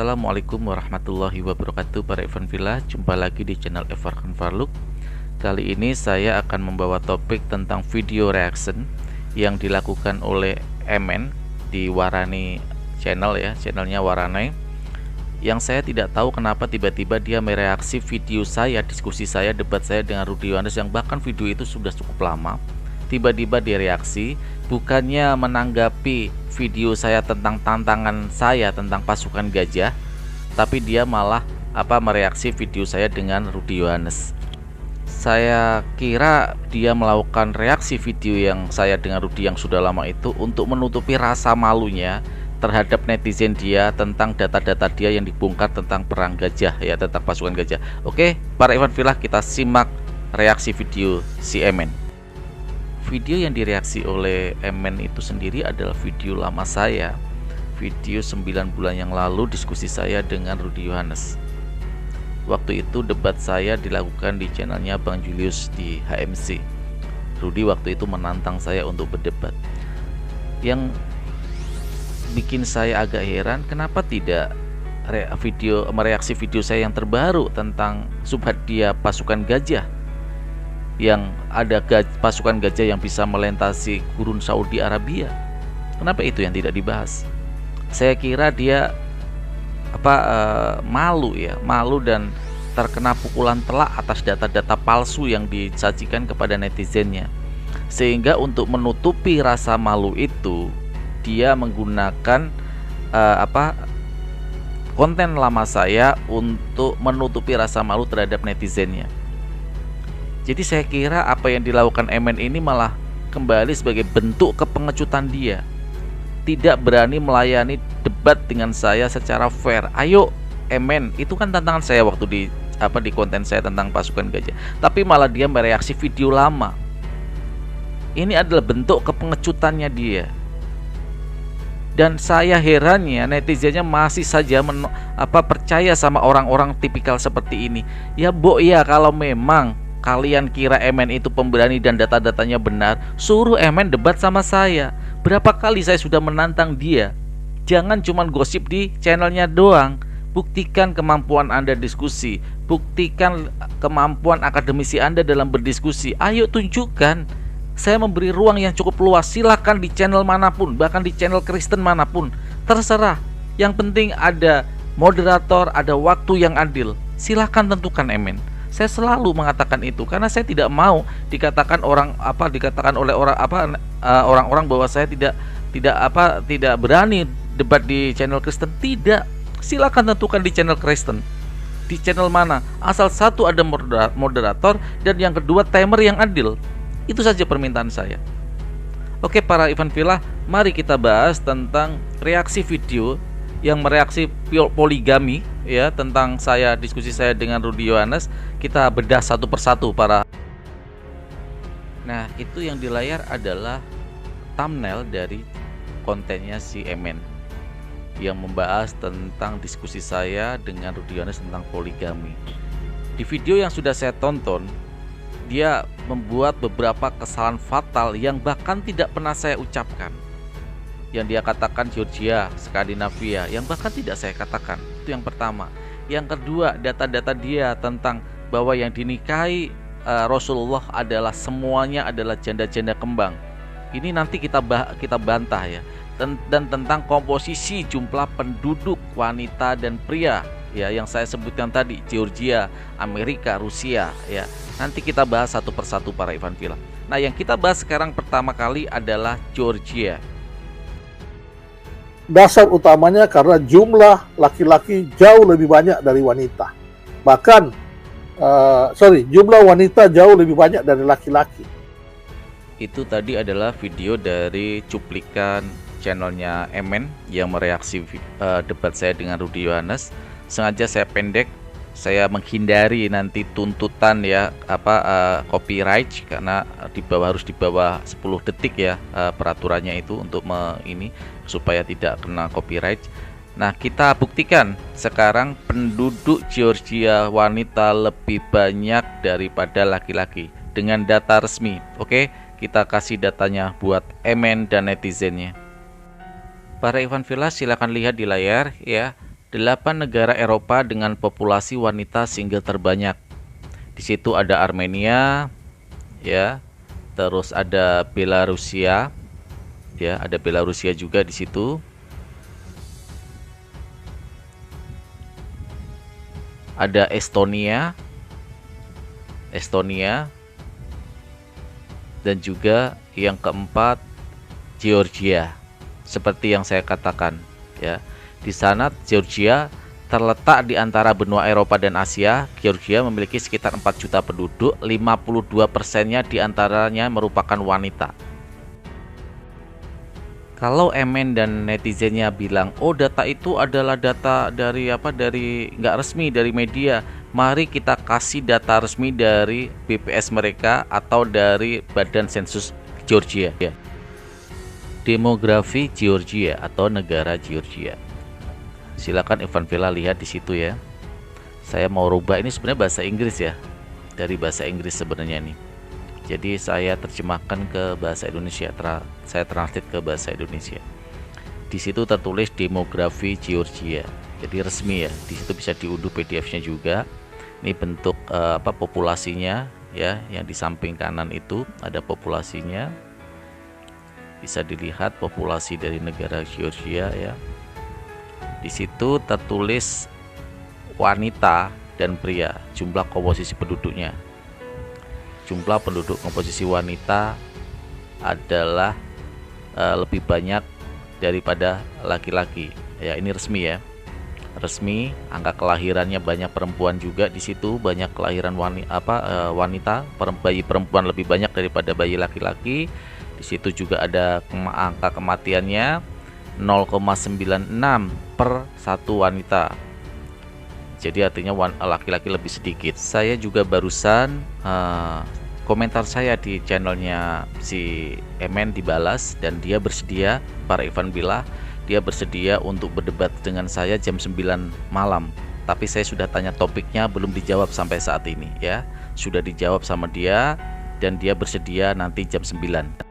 Assalamualaikum warahmatullahi wabarakatuh para Evan Villa. Jumpa lagi di channel Evan Farluk. Kali ini saya akan membawa topik tentang video reaction yang dilakukan oleh MN di Warani channel ya, channelnya Warani. Yang saya tidak tahu kenapa tiba-tiba dia mereaksi video saya, diskusi saya, debat saya dengan Rudy Yohanes yang bahkan video itu sudah cukup lama. Tiba-tiba dia reaksi, bukannya menanggapi video saya tentang tantangan saya tentang pasukan gajah, tapi dia malah mereaksi video saya dengan Rudy Yohanes. Saya kira dia melakukan reaksi video yang saya dengan Rudy yang sudah lama itu untuk menutupi rasa malunya terhadap netizen dia tentang data-data dia yang dibongkar tentang perang gajah ya, tentang pasukan gajah. Oke, para Evan Villa, kita simak reaksi video si MN. Video yang direaksi oleh MN itu sendiri adalah video lama saya, video 9 bulan yang lalu diskusi saya dengan Rudy Yohanes. Waktu itu debat saya dilakukan di channelnya Bang Julius di HMC. Rudy waktu itu menantang saya untuk berdebat. Yang bikin saya agak heran, kenapa tidak mereaksi video saya yang terbaru tentang subhat dia pasukan gajah, yang ada pasukan gajah yang bisa melintasi gurun Saudi Arabia. Kenapa itu yang tidak dibahas? Saya kira dia malu dan terkena pukulan telak atas data-data palsu yang disajikan kepada netizennya. Sehingga untuk menutupi rasa malu itu, dia menggunakan konten lama saya untuk menutupi rasa malu terhadap netizennya. Jadi saya kira apa yang dilakukan MN ini malah kembali sebagai bentuk kepengecutan dia. Tidak berani melayani debat dengan saya secara fair. Ayo MN, itu kan tantangan saya waktu di konten saya tentang pasukan gajah. Tapi malah dia mereaksi video lama. Ini adalah bentuk kepengecutannya dia. Dan saya herannya netizennya masih saja percaya sama orang-orang tipikal seperti ini. Ya kalau memang kalian kira MN itu pemberani dan data-datanya benar, suruh MN debat sama saya. Berapa kali saya sudah menantang dia. Jangan cuma gosip di channelnya doang. Buktikan kemampuan Anda diskusi. Buktikan kemampuan akademisi Anda dalam berdiskusi. Ayo tunjukkan. Saya memberi ruang yang cukup luas. Silakan di channel manapun, bahkan di channel Kristen manapun. Terserah. Yang penting ada moderator, ada waktu yang adil. Silakan tentukan MN. Saya selalu mengatakan itu karena saya tidak mau dikatakan oleh orang-orang bahwa saya tidak berani debat di channel Kristen. Tidak. Silakan tentukan di channel Kristen. Di channel mana? Asal satu ada moderator dan yang kedua timer yang adil. Itu saja permintaan saya. Oke, para Evan Villa, mari kita bahas tentang reaksi video yang mereaksi poligami ya, tentang diskusi saya dengan Rudy Yohanes. Kita bedah satu persatu para. Nah, itu yang di layar adalah thumbnail dari kontennya si MN yang membahas tentang diskusi saya dengan Rudy Yohanes tentang poligami. Di video yang sudah saya tonton, dia membuat beberapa kesalahan fatal yang bahkan tidak pernah saya ucapkan. Yang dia katakan Georgia, Skandinavia, yang bahkan tidak saya katakan. Itu yang pertama. Yang kedua, data-data dia tentang bahwa yang dinikahi Rasulullah adalah semuanya adalah janda-janda kembang. Ini nanti kita bantah ya. Dan tentang komposisi jumlah penduduk wanita dan pria ya, yang saya sebutkan tadi, Georgia, Amerika, Rusia ya. Nanti kita bahas satu persatu para Evan Villa. Nah, yang kita bahas sekarang pertama kali adalah Georgia. Dasar utamanya karena jumlah laki-laki jauh lebih banyak dari wanita. Bahkan jumlah wanita jauh lebih banyak dari laki-laki. Itu tadi adalah video dari cuplikan channelnya MN yang mereaksi debat saya dengan Rudy Yohanes. Sengaja saya pendek, saya menghindari nanti tuntutan ya copyright, karena harus di bawah 10 detik ya peraturannya itu untuk supaya tidak kena copyright. Nah, kita buktikan sekarang penduduk Georgia wanita lebih banyak daripada laki-laki dengan data resmi. Oke, kita kasih datanya buat MN dan netizennya. Para Evan Villa, silakan lihat di layar ya. 8 negara Eropa dengan populasi wanita single terbanyak. Di situ ada Armenia, ya. Terus ada Belarusia, ya, ada Belarusia juga di situ. Ada Estonia, dan juga yang keempat Georgia. Seperti yang saya katakan, ya. Di sana Georgia terletak di antara benua Eropa dan Asia. Georgia memiliki sekitar 4 juta penduduk, 52%-nya diantaranya merupakan wanita. Kalau MN dan netizennya bilang, oh data itu adalah data dari nggak resmi dari media, mari kita kasih data resmi dari BPS mereka atau dari Badan Sensus Georgia. Demografi Georgia atau negara Georgia. Silakan Ivan Villa lihat di situ ya. Saya mau rubah ini sebenarnya bahasa Inggris ya. Dari bahasa Inggris sebenarnya nih. Jadi saya terjemahkan ke bahasa Indonesia. Saya translate ke bahasa Indonesia. Di situ tertulis demografi Georgia. Jadi resmi ya. Di situ bisa diunduh PDF-nya juga. Ini bentuk populasinya ya, yang di samping kanan itu ada populasinya. Bisa dilihat populasi dari negara Georgia ya. Di situ tertulis wanita dan pria, jumlah komposisi penduduknya. Jumlah penduduk komposisi wanita adalah lebih banyak daripada laki-laki. Ya, ini resmi ya. Resmi, angka kelahirannya banyak perempuan juga di situ, banyak kelahiran wanita, bayi perempuan lebih banyak daripada bayi laki-laki. Di situ juga ada angka kematiannya 0,96 per 1 wanita. Jadi artinya laki-laki lebih sedikit. Saya juga barusan komentar saya di channelnya si MN dibalas, dan dia bersedia, para Ivan Villa, dia bersedia untuk berdebat dengan saya jam 9 malam. Tapi saya sudah tanya topiknya, belum dijawab sampai saat ini ya. Sudah dijawab sama dia dan dia bersedia nanti jam 9.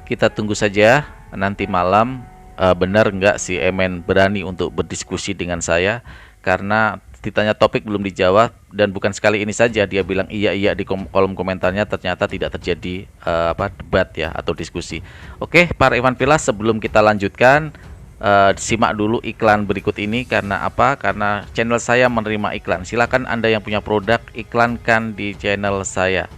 Kita tunggu saja nanti malam benar nggak si MN berani untuk berdiskusi dengan saya, karena ditanya topik belum dijawab, dan bukan sekali ini saja dia bilang iya di kolom komentarnya, ternyata tidak terjadi debat ya atau diskusi. Oke, para Ivan Villa, sebelum kita lanjutkan, simak dulu iklan berikut ini. Karena apa? Karena channel saya menerima iklan. Silakan Anda yang punya produk iklankan di channel saya.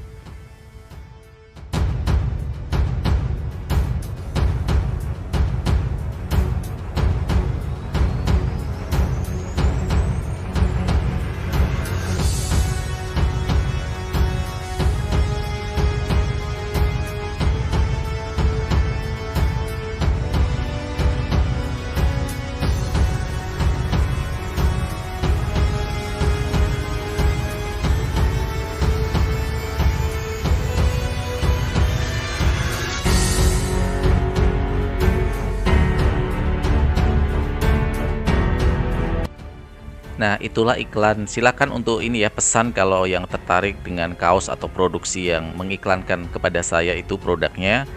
Nah, itulah iklan. Silakan untuk ini ya, pesan kalau yang tertarik dengan kaos atau produksi yang mengiklankan kepada saya itu produknya.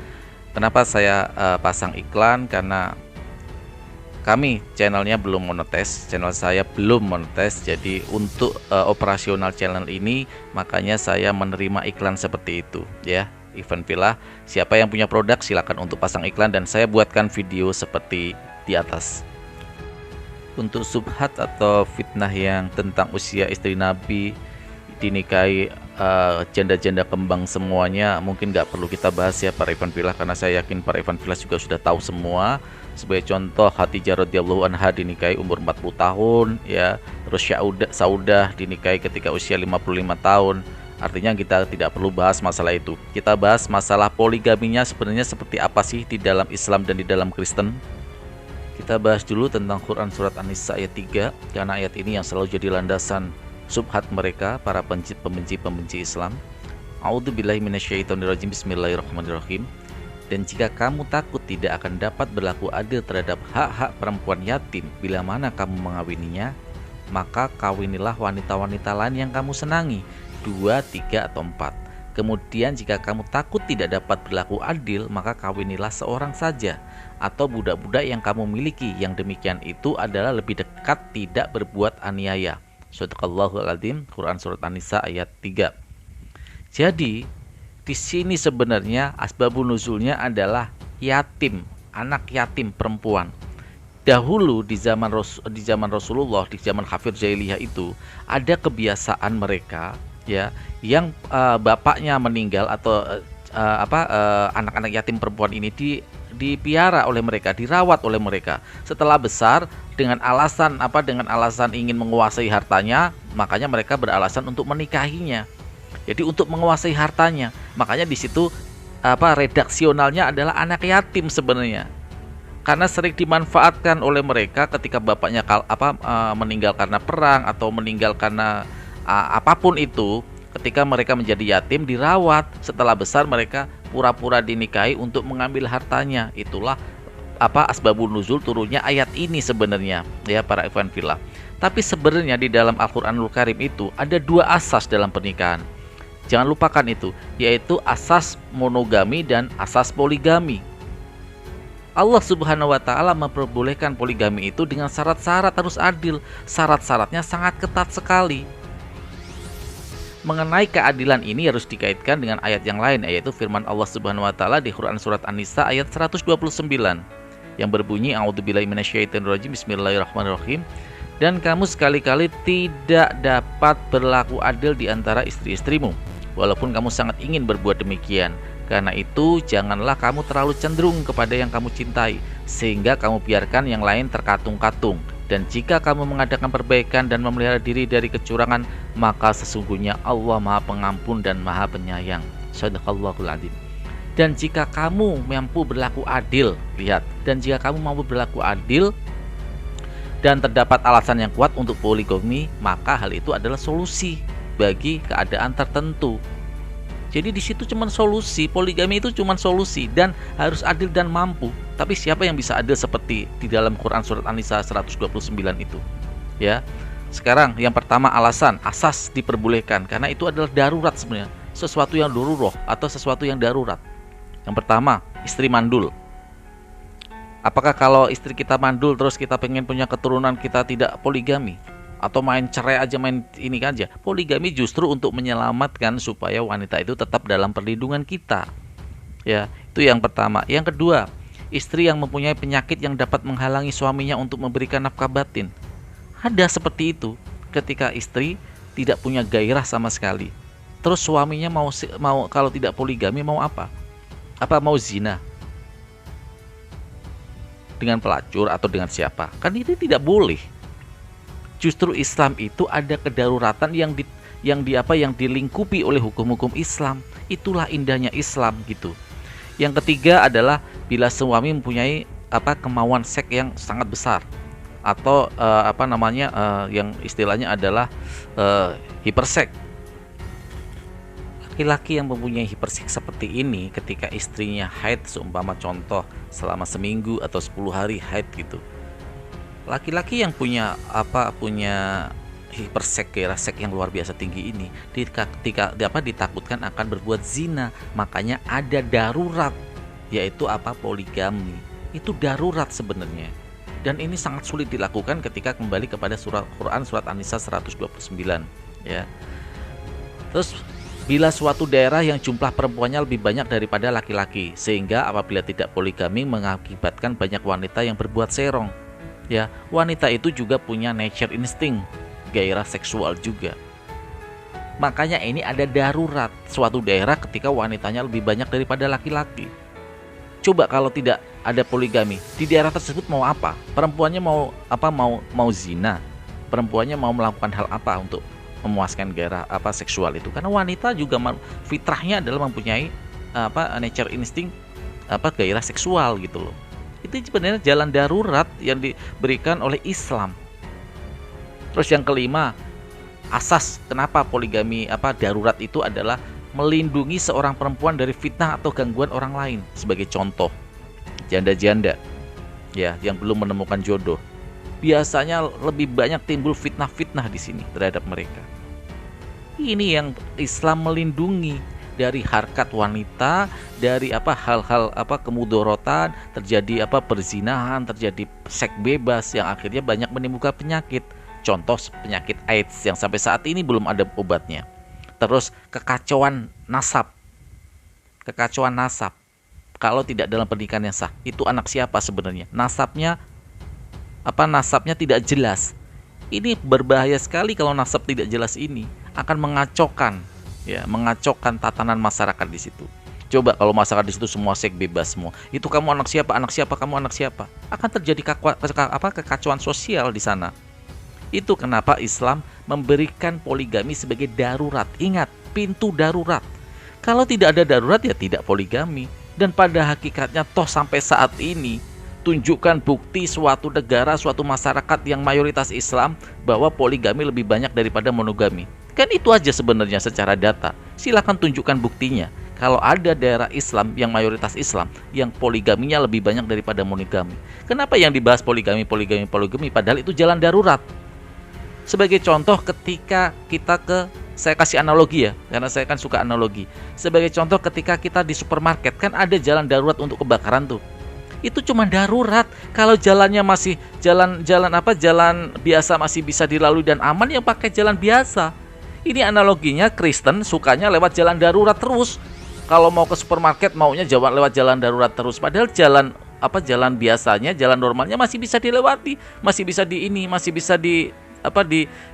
Kenapa saya pasang iklan? Karena kami channelnya belum monetis, channel saya belum monetis. Jadi untuk operasional channel ini, makanya saya menerima iklan seperti itu ya. Ivan Villa, siapa yang punya produk silakan untuk pasang iklan, dan saya buatkan video seperti di atas. Untuk subhat atau fitnah yang tentang usia istri Nabi dinikahi janda-janda kembang semuanya, mungkin nggak perlu kita bahas ya para Ivan Villa, karena saya yakin para Ivan Villa juga sudah tahu semua. Sebagai contoh, Khadijah radhiyallahu anha dinikahi umur 40 tahun ya. Terus Saudah dinikahi ketika usia 55 tahun. Artinya kita tidak perlu bahas masalah itu. Kita bahas masalah poligaminya sebenarnya seperti apa sih di dalam Islam dan di dalam Kristen. Kita bahas dulu tentang Quran surat An-Nisa ayat 3, karena ayat ini yang selalu jadi landasan subhat mereka, para pembenci Islam. A'udzubillahi minasyaitonirrajim. Bismillahirrahmanirrahim. Dan jika kamu takut tidak akan dapat berlaku adil terhadap hak-hak perempuan yatim bila mana kamu mengawininya, maka kawinilah wanita-wanita lain yang kamu senangi, 2, 3, atau 4. Kemudian jika kamu takut tidak dapat berlaku adil, maka kawinilah seorang saja atau budak-budak yang kamu miliki. Yang demikian itu adalah lebih dekat tidak berbuat aniaya. Shadaqallahul Adzim, Quran surat An-Nisa ayat 3. Jadi di sini sebenarnya asbabun nuzulnya adalah yatim, anak yatim perempuan. Dahulu di zaman Rasulullah, di zaman kafir jahiliyah itu ada kebiasaan mereka ya yang bapaknya meninggal atau anak-anak yatim perempuan ini dipiara oleh mereka, dirawat oleh mereka. Setelah besar dengan alasan ingin menguasai hartanya, makanya mereka beralasan untuk menikahinya. Jadi untuk menguasai hartanya, makanya di situ redaksionalnya adalah anak yatim sebenarnya. Karena sering dimanfaatkan oleh mereka ketika bapaknya meninggal karena perang atau meninggal karena apapun itu, ketika mereka menjadi yatim dirawat, setelah besar mereka pura-pura dinikahi untuk mengambil hartanya. Itulah asbabun nuzul turunnya ayat ini sebenarnya ya para ikhwan fillah. Tapi sebenarnya di dalam Al-Qur'anul Karim itu ada dua asas dalam pernikahan. Jangan lupakan itu, yaitu asas monogami dan asas poligami. Allah Subhanahu wa Ta'ala memperbolehkan poligami itu dengan syarat-syarat harus adil. Syarat-syaratnya sangat ketat sekali. Mengenai keadilan ini harus dikaitkan dengan ayat yang lain, yaitu firman Allah Subhanahu wa Ta'ala di Quran surat An-Nisa ayat 129 yang berbunyi a'udzubillahi minasyaitonirrajim, bismillahirrahmanirrahim. Dan kamu sekali-kali tidak dapat berlaku adil di antara istri-istrimu, walaupun kamu sangat ingin berbuat demikian. Karena itu janganlah kamu terlalu cenderung kepada yang kamu cintai, sehingga kamu biarkan yang lain terkatung-katung. Dan jika kamu mengadakan perbaikan dan memelihara diri dari kecurangan, maka sesungguhnya Allah Maha Pengampun dan Maha Penyayang. Shadaqallahul Adzim. Dan jika kamu mampu berlaku adil, lihat, dan jika kamu mampu berlaku adil dan terdapat alasan yang kuat untuk poligami, maka hal itu adalah solusi bagi keadaan tertentu. Jadi di situ cuma solusi, poligami itu cuma solusi dan harus adil dan mampu. Tapi siapa yang bisa adil seperti di dalam Quran surat An-Nisa 129 itu? Ya. Sekarang yang pertama asas diperbolehkan karena itu adalah darurat sebenarnya, sesuatu yang darurat atau sesuatu yang darurat. Yang pertama, istri mandul. Apakah kalau istri kita mandul terus kita pengen punya keturunan kita tidak poligami? Atau main cerai aja, main ini aja. Poligami justru untuk menyelamatkan supaya wanita itu tetap dalam perlindungan kita. Ya, itu yang pertama. Yang kedua, istri yang mempunyai penyakit yang dapat menghalangi suaminya untuk memberikan nafkah batin. Ada seperti itu. Ketika istri tidak punya gairah sama sekali. Terus suaminya mau kalau tidak poligami mau apa? Apa mau zina? Dengan pelacur atau dengan siapa? Kan ini tidak boleh. Justru Islam itu ada kedaruratan yang dilingkupi oleh hukum-hukum Islam. Itulah indahnya Islam gitu. Yang ketiga adalah bila suami mempunyai kemauan seks yang sangat besar atau yang istilahnya adalah hiperseks. Laki-laki yang mempunyai hiperseks seperti ini ketika istrinya haid, seumpama contoh selama seminggu atau 10 hari haid gitu. Laki-laki yang punya hiperseks, gairah seks yang luar biasa tinggi ini ditakutkan akan berbuat zina. Makanya ada darurat, yaitu poligami. Itu darurat sebenarnya. Dan ini sangat sulit dilakukan ketika kembali kepada Quran surat An-Nisa 129 ya. Terus bila suatu daerah yang jumlah perempuannya lebih banyak daripada laki-laki, sehingga apabila tidak poligami mengakibatkan banyak wanita yang berbuat serong. Ya, wanita itu juga punya nature insting, gairah seksual juga. Makanya ini ada darurat suatu daerah ketika wanitanya lebih banyak daripada laki-laki. Coba kalau tidak ada poligami, di daerah tersebut mau apa? Perempuannya mau zina. Perempuannya mau melakukan hal apa untuk memuaskan gairah seksual itu? Karena wanita juga fitrahnya adalah mempunyai nature insting gairah seksual gitu loh. Itu sebenarnya jalan darurat yang diberikan oleh Islam. Terus yang kelima, asas kenapa poligami darurat itu adalah melindungi seorang perempuan dari fitnah atau gangguan orang lain. Sebagai contoh, janda-janda ya yang belum menemukan jodoh, biasanya lebih banyak timbul fitnah-fitnah di sini terhadap mereka. Ini yang Islam melindungi. dari harkat wanita, dari hal-hal kemudorotan, terjadi perzinahan, terjadi seks bebas yang akhirnya banyak menimbulkan penyakit. Contoh penyakit AIDS yang sampai saat ini belum ada obatnya. Terus kekacauan nasab. Kalau tidak dalam pernikahan yang sah, itu anak siapa sebenarnya? Nasabnya tidak jelas. Ini berbahaya sekali kalau nasab tidak jelas ini, akan mengacaukan tatanan masyarakat di situ. Coba kalau masyarakat di situ semua seks bebas semua, itu kamu anak siapa, kamu anak siapa, akan terjadi kekacauan sosial di sana. Itu kenapa Islam memberikan poligami sebagai darurat. Ingat, pintu darurat. Kalau tidak ada darurat ya tidak poligami. Dan pada hakikatnya toh sampai saat ini, tunjukkan bukti suatu negara, suatu masyarakat yang mayoritas Islam bahwa poligami lebih banyak daripada monogami. Kan itu aja sebenarnya secara data. Silakan tunjukkan buktinya. Kalau ada daerah Islam yang mayoritas Islam yang poligaminya lebih banyak daripada monogami. Kenapa yang dibahas poligami padahal itu jalan darurat. Sebagai contoh ketika saya kasih analogi ya, karena saya kan suka analogi. Sebagai contoh ketika kita di supermarket kan ada jalan darurat untuk kebakaran tuh. Itu cuma darurat. Kalau jalannya masih jalan biasa masih bisa dilalui dan aman, yang pakai jalan biasa. Ini analoginya Kristen sukanya lewat jalan darurat terus. Kalau mau ke supermarket maunya lewat jalan darurat terus. Padahal jalan biasanya, jalan normalnya masih bisa dilewati, masih bisa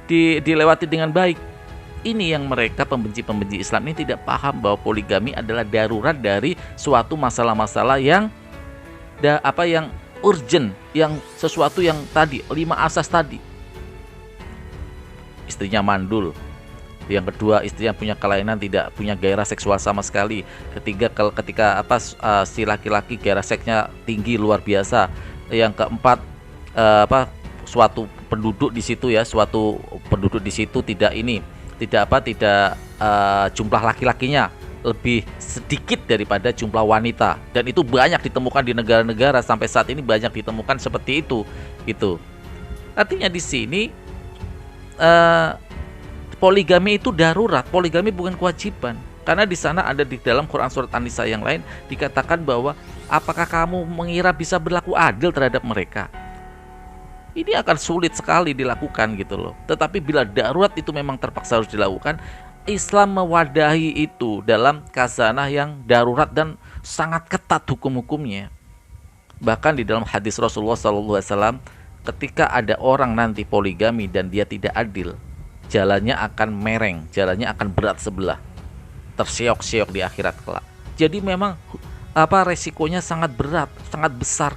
dilewati dengan baik. Ini yang mereka pembenci Islam ini tidak paham bahwa poligami adalah darurat dari suatu masalah-masalah yang urgent, yang sesuatu yang tadi 5 asas tadi. Istrinya mandul. Yang kedua, istrinya punya kelainan, tidak punya gairah seksual sama sekali. Ketiga, ketika si laki-laki gairah seksnya tinggi luar biasa. Yang keempat, suatu penduduk di situ tidak jumlah laki-lakinya lebih sedikit daripada jumlah wanita, dan itu banyak ditemukan di negara-negara sampai saat ini, banyak ditemukan seperti itu. Artinya di sini poligami itu darurat, poligami bukan kewajiban. Karena di sana ada di dalam Quran surat An-Nisa yang lain dikatakan bahwa apakah kamu mengira bisa berlaku adil terhadap mereka? Ini akan sulit sekali dilakukan gitu loh. Tetapi bila darurat itu memang terpaksa harus dilakukan, Islam mewadahi itu dalam khazanah yang darurat dan sangat ketat hukum-hukumnya. Bahkan di dalam hadis Rasulullah SAW, ketika ada orang nanti poligami dan dia tidak adil, jalannya akan mereng, jalannya akan berat sebelah, terseok-seok di akhirat kelak. Jadi memang resikonya sangat berat, sangat besar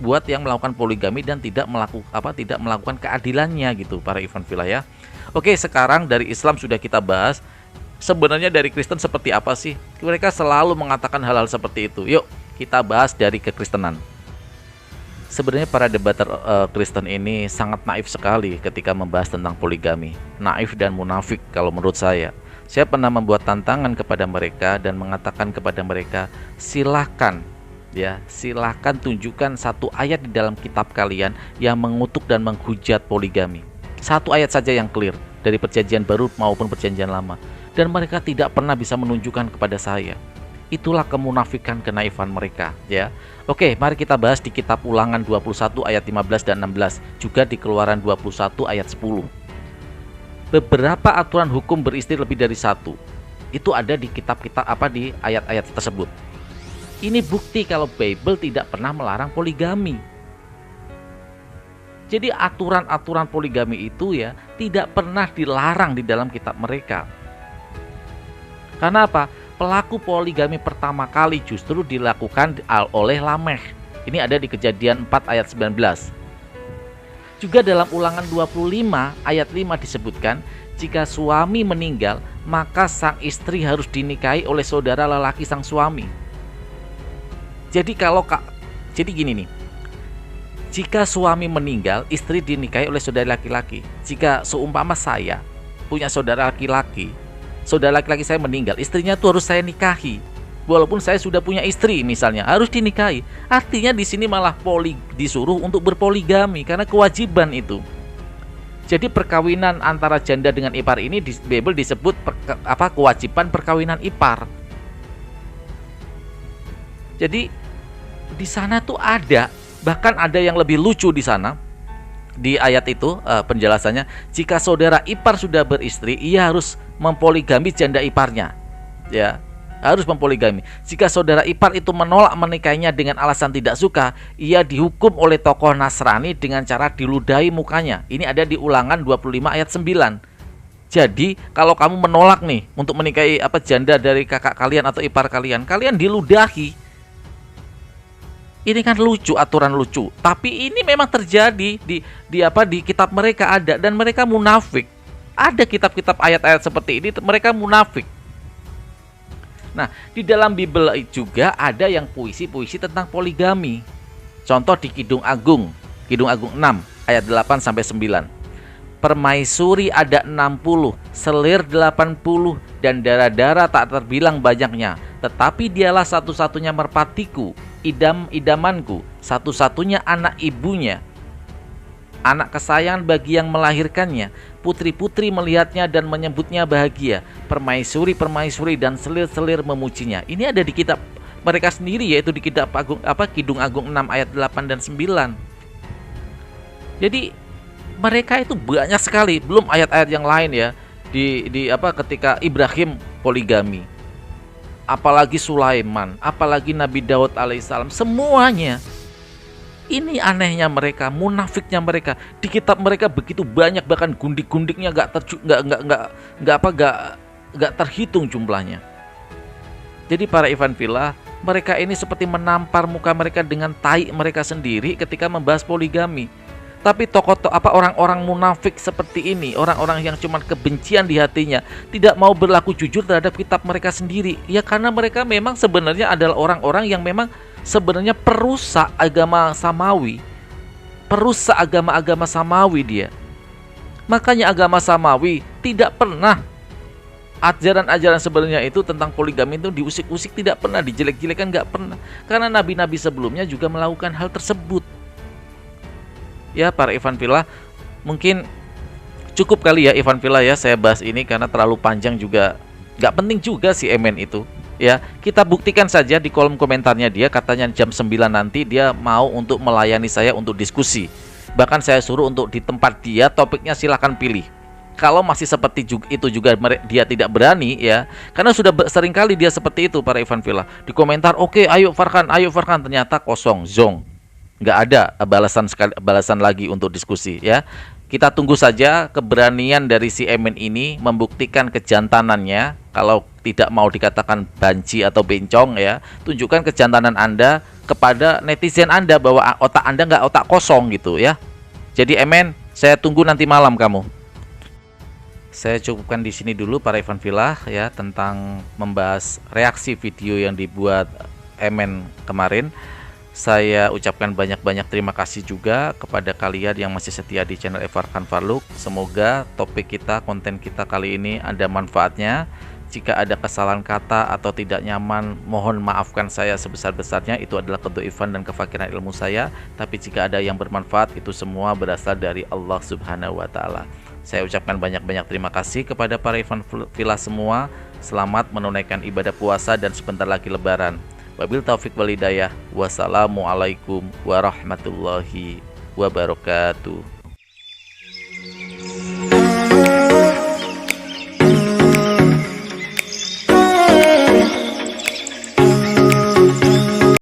buat yang melakukan poligami dan tidak melakukan keadilannya gitu, para ikhwan fillah ya. Oke, sekarang dari Islam sudah kita bahas. Sebenarnya dari Kristen seperti apa sih? Mereka selalu mengatakan hal-hal seperti itu. Yuk kita bahas dari kekristenan. Sebenarnya para debater Kristen ini sangat naif sekali ketika membahas tentang poligami. Naif dan munafik kalau menurut saya. Saya pernah membuat tantangan kepada mereka dan mengatakan kepada mereka, silahkan tunjukkan satu ayat di dalam kitab kalian yang mengutuk dan menghujat poligami. Satu ayat saja yang clear dari Perjanjian Baru maupun Perjanjian Lama, dan mereka tidak pernah bisa menunjukkan kepada saya. Itulah kemunafikan, kenaifan mereka ya. Oke, mari kita bahas di kitab Ulangan 21 ayat 15 dan 16, juga di Keluaran 21 ayat 10. Beberapa aturan hukum beristri lebih dari satu itu ada di kitab-kitab di ayat-ayat tersebut. Ini bukti kalau Bible tidak pernah melarang poligami. Jadi aturan-aturan poligami itu ya tidak pernah dilarang di dalam kitab mereka. Karena apa? Pelaku poligami pertama kali justru dilakukan oleh Lameh. Ini ada di Kejadian 4 ayat 19. Juga dalam Ulangan 25 ayat 5 disebutkan, jika suami meninggal, maka sang istri harus dinikahi oleh saudara lelaki sang suami. Jadi gini nih. Jika suami meninggal, istri dinikahi oleh saudara laki-laki. Jika seumpama saya punya saudara laki-laki saya meninggal, istrinya tuh harus saya nikahi. Walaupun saya sudah punya istri misalnya, harus dinikahi. Artinya di sini malah disuruh untuk berpoligami karena kewajiban itu. Jadi perkawinan antara janda dengan ipar ini di Bible disebut kewajiban perkawinan ipar. Jadi di sana tuh ada, bahkan ada yang lebih lucu di sana. Di ayat itu penjelasannya, jika saudara ipar sudah beristri, ia harus mempoligami janda iparnya. Ya, harus mempoligami. Jika saudara ipar itu menolak menikahinya dengan alasan tidak suka, ia dihukum oleh tokoh Nasrani dengan cara diludahi mukanya. Ini ada di Ulangan 25 ayat 9. Jadi kalau kamu menolak nih untuk menikahi janda dari kakak kalian atau ipar kalian, kalian diludahi. Ini kan lucu, aturan lucu. Tapi ini memang terjadi di kitab mereka ada, dan mereka munafik. Ada kitab-kitab ayat-ayat seperti ini, mereka munafik. Nah, di dalam Bible juga ada yang puisi-puisi tentang poligami. Contoh di Kidung Agung 6 ayat 8 sampai 9. Permaisuri ada 60, selir 80, dan darah-darah tak terbilang banyaknya. Tetapi dialah satu-satunya merpatiku, idamanku, satu-satunya anak ibunya, anak kesayangan bagi yang melahirkannya. Putri-putri melihatnya dan menyebutnya bahagia. Permaisuri-permaisuri dan selir-selir memujinya. Ini ada di kitab mereka sendiri, yaitu di kitab Kidung Agung 6 ayat 8 dan 9. Jadi mereka itu banyak sekali, belum ayat-ayat yang lain ya. Ketika Ibrahim poligami. Apalagi Sulaiman, apalagi Nabi Daud alaihissalam, semuanya. Ini anehnya mereka, munafiknya mereka. Di kitab mereka begitu banyak, bahkan gundik-gundiknya nggak terhitung jumlahnya. Jadi para Ivan Villa, mereka ini seperti menampar muka mereka dengan tai mereka sendiri ketika membahas poligami. Tapi orang-orang munafik seperti ini, orang-orang yang cuma kebencian di hatinya, tidak mau berlaku jujur terhadap kitab mereka sendiri. Ya karena mereka memang sebenarnya adalah orang-orang yang memang sebenarnya perusak agama Samawi. Perusak agama-agama Samawi dia. Makanya agama Samawi tidak pernah ajaran-ajaran sebenarnya itu tentang poligami itu diusik-usik, tidak pernah dijelek-jelekan, nggak pernah. Karena nabi-nabi sebelumnya juga melakukan hal tersebut. Ya para Ivan Villa, mungkin cukup kali ya Ivan Villa ya saya bahas ini, karena terlalu panjang juga, nggak penting juga si Emen itu. Ya, kita buktikan saja di kolom komentarnya dia, katanya jam 9 nanti dia mau untuk melayani saya untuk diskusi. Bahkan saya suruh untuk di tempat dia, topiknya silahkan pilih. Kalau masih seperti itu juga dia tidak berani ya, karena sudah sering kali dia seperti itu para Ivan Villa. Di komentar, oke, ayo Farhan, ternyata kosong, zong. Nggak ada balasan lagi untuk diskusi ya. Kita tunggu saja keberanian dari si Emen ini membuktikan kejantanannya. Kalau tidak mau dikatakan banci atau bencong ya, tunjukkan kejantanan Anda kepada netizen Anda bahwa otak Anda nggak otak kosong gitu ya. Jadi Emen, saya tunggu nanti malam kamu. Saya cukupkan di sini dulu para Ivan Villa ya, tentang membahas reaksi video yang dibuat Emen kemarin. Saya ucapkan banyak-banyak terima kasih juga kepada kalian yang masih setia di channel Farhan Farluk. Semoga topik kita, konten kita kali ini ada manfaatnya. Jika ada kesalahan kata atau tidak nyaman, mohon maafkan saya sebesar-besarnya. Itu adalah kedhaifan dan kefakiran ilmu saya. Tapi jika ada yang bermanfaat, itu semua berasal dari Allah Subhanahu wa Ta'ala. Saya ucapkan banyak-banyak terima kasih kepada para Ivan Villa semua. Selamat menunaikan ibadah puasa dan sebentar lagi Lebaran. Wabil taufik wal hidayah. Wassalamualaikum warahmatullahi wabarakatuh.